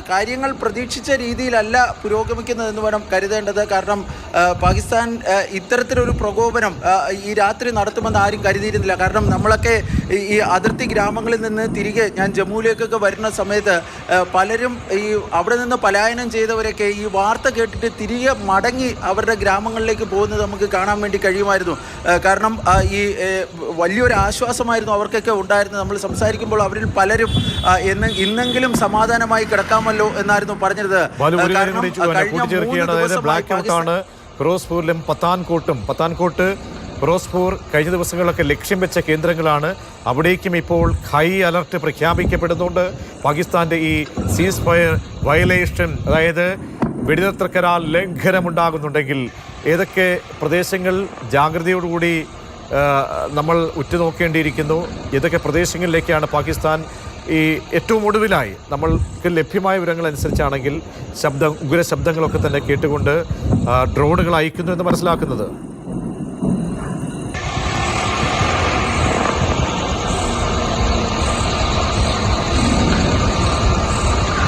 കാര്യങ്ങൾ പ്രതീക്ഷിച്ച രീതിയിലല്ല പുരോഗമിക്കുന്നതെന്ന് വേണം കരുതേണ്ടത്. കാരണം പാകിസ്ഥാൻ ഇത്തരത്തിലൊരു പ്രകോപനം ഈ രാത്രി നടത്തുമെന്ന് ആരും കരുതിയിരുന്നില്ല. കാരണം നമ്മളൊക്കെ ഈ അതിർത്തി ഗ്രാമങ്ങളിൽ നിന്ന് തിരികെ ഞാൻ ജമ്മുവിലേക്കൊക്കെ വരുന്ന സമയത്ത് പലരും ഈ അവിടെ നിന്ന് പലായനം ചെയ്തവരൊക്കെ ഈ വാർത്ത കേട്ടിട്ട് തിരികെ മടങ്ങി അവരുടെ ഗ്രാമങ്ങളിലേക്ക് പോകുന്നത് നമുക്ക് കാണാൻ വേണ്ടി കഴിയുമായിരുന്നു. കാരണം ഈ വലിയൊരു ആശ്വാസമായിരുന്നു അവർക്കൊക്കെ ഉണ്ടായിരുന്നത്. നമ്മൾ സംസാരിക്കുമ്പോൾ അവരിൽ പലരും ഇന്നെങ്കിലും സമാധാനമായി കിടക്കാം എന്നായിരുന്നു പറഞ്ഞത്. ബ്ലാക്ക് ഔട്ടാണ് ഫിറോസ്പൂരിലും പത്താൻകോട്ട് ഫിറോസ്പൂർ കഴിഞ്ഞ ദിവസങ്ങളിലൊക്കെ ലക്ഷ്യം വെച്ച കേന്ദ്രങ്ങളാണ്. അവിടേക്കും ഇപ്പോൾ ഹൈ അലർട്ട് പ്രഖ്യാപിക്കപ്പെടുന്നുണ്ട്. പാകിസ്ഥാന്റെ ഈ സീസ് ഫയർ വയലേഷൻ, അതായത് വെടിനിർത്തൽ കരാർ ലംഘനമുണ്ടാകുന്നുണ്ടെങ്കിൽ ഏതൊക്കെ പ്രദേശങ്ങൾ ജാഗ്രതയോടുകൂടി നമ്മൾ ഉറ്റുനോക്കേണ്ടിയിരിക്കുന്നു, ഏതൊക്കെ പ്രദേശങ്ങളിലേക്കാണ് പാകിസ്ഥാൻ ഈ ഏറ്റവും ഒടുവിലായി നമ്മൾക്ക് ലഭ്യമായ വിവരങ്ങൾ അനുസരിച്ചാണെങ്കിൽ ഉഗ്രശബ്ദങ്ങളൊക്കെ തന്നെ കേട്ടുകൊണ്ട് ഡ്രോണുകൾ അയക്കുന്നു എന്ന് മനസ്സിലാക്കുന്നത്.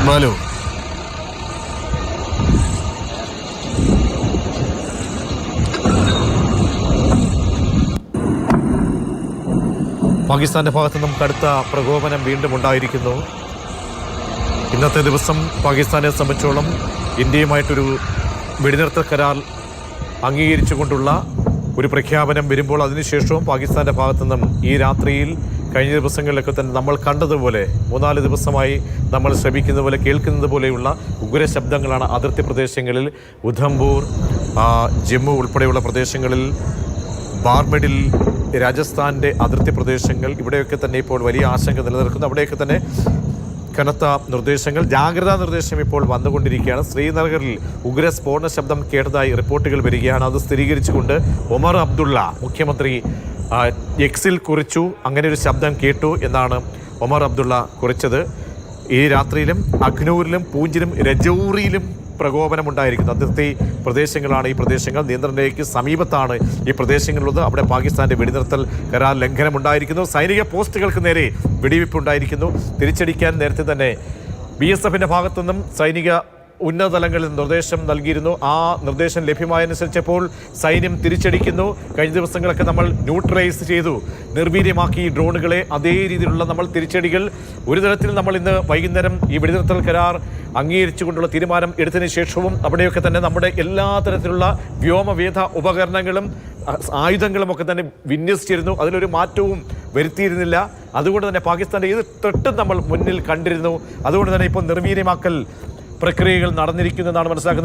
ബാലു, പാകിസ്ഥാന്റെ ഭാഗത്തു നിന്നും കടുത്ത പ്രകോപനം വീണ്ടും ഉണ്ടായിരിക്കുന്നു. ഇന്നത്തെ ദിവസം പാകിസ്ഥാനെ സംബന്ധിച്ചോളം ഇന്ത്യയുമായിട്ടൊരു വെടിനിർത്തൽ കരാർ അംഗീകരിച്ചുകൊണ്ടുള്ള ഒരു പ്രഖ്യാപനം വരുമ്പോൾ അതിനുശേഷവും പാകിസ്ഥാന്റെ ഭാഗത്തു നിന്നും ഈ രാത്രിയിൽ കഴിഞ്ഞ ദിവസങ്ങളിലൊക്കെ തന്നെ നമ്മൾ കണ്ടതുപോലെ 3-4 ദിവസമായി നമ്മൾ ശ്രമിക്കുന്ന പോലെ കേൾക്കുന്നത് പോലെയുള്ള ഉഗ്രശബ്ദങ്ങളാണ് അതിർത്തി പ്രദേശങ്ങളിൽ, ഉധംപൂർ, ജമ്മു ഉൾപ്പെടെയുള്ള പ്രദേശങ്ങളിൽ, ബാർമെഡിൽ, രാജസ്ഥാൻ്റെ അതിർത്തി പ്രദേശങ്ങൾ, ഇവിടെയൊക്കെ തന്നെ ഇപ്പോൾ വലിയ ആശങ്ക നിലനിൽക്കുന്നു. അവിടെയൊക്കെ തന്നെ കനത്ത നിർദ്ദേശങ്ങൾ, ജാഗ്രതാ നിർദ്ദേശം ഇപ്പോൾ വന്നുകൊണ്ടിരിക്കുകയാണ്. ശ്രീനഗറിൽ ഉഗ്രസ്ഫോടന ശബ്ദം കേട്ടതായി റിപ്പോർട്ടുകൾ വരികയാണ്. അത് സ്ഥിരീകരിച്ചുകൊണ്ട് ഒമർ അബ്ദുള്ള മുഖ്യമന്ത്രി എക്സിൽ കുറിച്ചു. അങ്ങനെ ഒരു ശബ്ദം കേട്ടു എന്നാണ് ഒമർ അബ്ദുള്ള കുറിച്ചത്. ഈ രാത്രിയിലും അഖ്നൂരിലും പൂഞ്ചിലും രജൌറിയിലും പ്രകോപനമുണ്ടായിരിക്കുന്നു. അതിർത്തി പ്രദേശങ്ങളാണ് ഈ പ്രദേശങ്ങൾ. നിയന്ത്രണരേഖയ്ക്ക് സമീപത്താണ് ഈ പ്രദേശങ്ങളുള്ളത്. അവിടെ പാകിസ്ഥാന്റെ വെടിനിർത്തൽ കരാർ ലംഘനമുണ്ടായിരിക്കുന്നു. സൈനിക പോസ്റ്റുകൾക്ക് നേരെ വെടിവയ്പുണ്ടായിരിക്കുന്നു. തിരിച്ചടിക്കാൻ നേരത്തെ തന്നെ BSFിൻ്റെ ഭാഗത്തുനിന്നും സൈനിക ഉന്നതതലങ്ങളിൽ നിർദ്ദേശം നൽകിയിരുന്നു. ആ നിർദ്ദേശം ലഭ്യമായതനുസരിച്ചപ്പോൾ സൈന്യം തിരിച്ചടിക്കുന്നു. കഴിഞ്ഞ ദിവസങ്ങളൊക്കെ നമ്മൾ ന്യൂട്രലൈസ് ചെയ്തു, നിർവീര്യമാക്കി ഡ്രോണുകളെ. അതേ രീതിയിലുള്ള നമ്മൾ തിരിച്ചടികൾ ഒരു തരത്തിൽ നമ്മൾ ഇന്ന് വൈകുന്നേരം ഈ വെടിനിർത്തൽ കരാർ അംഗീകരിച്ചുകൊണ്ടുള്ള തീരുമാനം എടുത്തതിന് ശേഷവും അവിടെയൊക്കെ തന്നെ നമ്മുടെ എല്ലാ തരത്തിലുള്ള വ്യോമവേധ ഉപകരണങ്ങളും ആയുധങ്ങളുമൊക്കെ തന്നെ വിന്യസിച്ചിരുന്നു. അതിലൊരു മാറ്റവും വരുത്തിയിരുന്നില്ല. അതുകൊണ്ട് തന്നെ പാകിസ്ഥാൻ്റെ ഏത് തൊട്ടും നമ്മൾ മുന്നിൽ കണ്ടിരുന്നു. അതുകൊണ്ട് തന്നെ ഇപ്പോൾ നിർവീര്യമാക്കൽ പ്രക്രിയകൾ നടന്നിരിക്കുന്നതാണ് മനസ്സിലാക്കുന്നത്.